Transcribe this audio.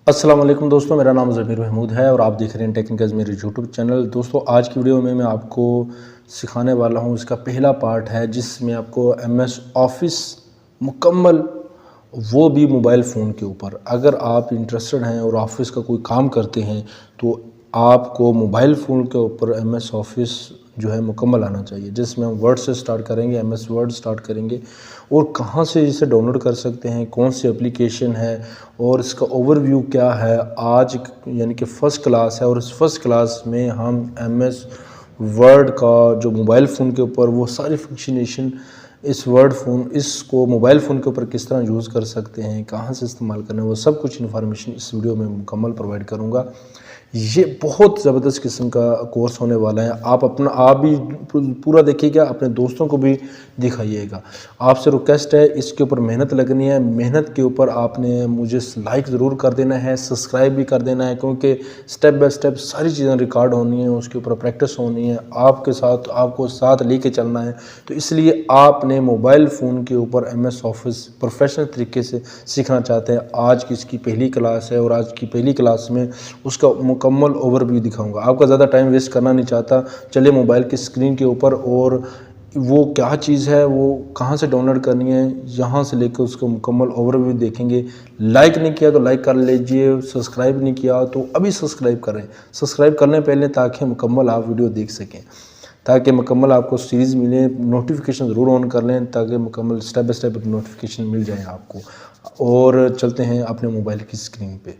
अस्सलाम वालेकुम दोस्तों, मेरा नाम ज़मीर महमूद है और आप देख रहे हैं टेक्निकल्स मेरे यूट्यूब चैनल। दोस्तों आज की वीडियो में मैं आपको सिखाने वाला हूं, इसका पहला पार्ट है जिसमें आपको एमएस ऑफिस मुकम्मल, वो भी मोबाइल फ़ोन के ऊपर। अगर आप इंटरेस्टेड हैं और ऑफिस का कोई काम करते हैं तो आपको मोबाइल फ़ोन के ऊपर एमएस ऑफिस जो है मुकम्मल आना चाहिए। जिसमें हम वर्ड से स्टार्ट करेंगे, एमएस वर्ड स्टार्ट करेंगे और कहाँ से इसे डाउनलोड कर सकते हैं, कौन सी एप्लीकेशन है और इसका ओवरव्यू क्या है। आज यानी कि फ़र्स्ट क्लास है और इस फर्स्ट क्लास में हम एमएस वर्ड का जो मोबाइल फ़ोन के ऊपर वो सारी फंक्शनेशन, इस वर्ड फ़ोन इसको मोबाइल फ़ोन के ऊपर किस तरह यूज़ कर सकते हैं, कहाँ से इस्तेमाल करना है, वो सब कुछ इन्फॉर्मेशन इस वीडियो में मुकम्मल प्रोवाइड करूँगा। ये बहुत ज़बरदस्त किस्म का कोर्स होने वाला है। आप भी पूरा देखिएगा, अपने दोस्तों को भी दिखाइएगा। आपसे रिक्वेस्ट है, इसके ऊपर मेहनत लगनी है। मेहनत के ऊपर आपने मुझे लाइक ज़रूर कर देना है, सब्सक्राइब भी कर देना है, क्योंकि स्टेप बाय स्टेप सारी चीज़ें रिकॉर्ड होनी है, उसके ऊपर प्रैक्टिस होनी है, आपके साथ आपको साथ लेके चलना है। तो इसलिए आपने मोबाइल फ़ोन के ऊपर एमएस ऑफिस प्रोफेशनल तरीके से सीखना चाहते हैं। आज की इसकी पहली क्लास है और आज की पहली क्लास में उसका मुकम्मल ओवरव्यू दिखाऊंगा। आपका ज़्यादा टाइम वेस्ट करना नहीं चाहता। चलिए मोबाइल की स्क्रीन के ऊपर, और वो क्या चीज़ है, वो कहाँ से डाउनलोड करनी है, यहाँ से लेकर उसका मुकम्मल ओवरव्यू देखेंगे। लाइक नहीं किया तो लाइक कर लीजिए, सब्सक्राइब नहीं किया तो अभी सब्सक्राइब करें। सब्सक्राइब करने पहले ताकि मुकम्मल आप वीडियो देख सकें, ताकि मुकम्मल आपको सीरीज़ मिले। नोटिफिकेशन ज़रूर ऑन कर लें ताकि मुकम्मल स्टेप बाय स्टेप नोटिफिकेशन मिल जाए आपको। और चलते हैं अपने मोबाइल की स्क्रीन पे।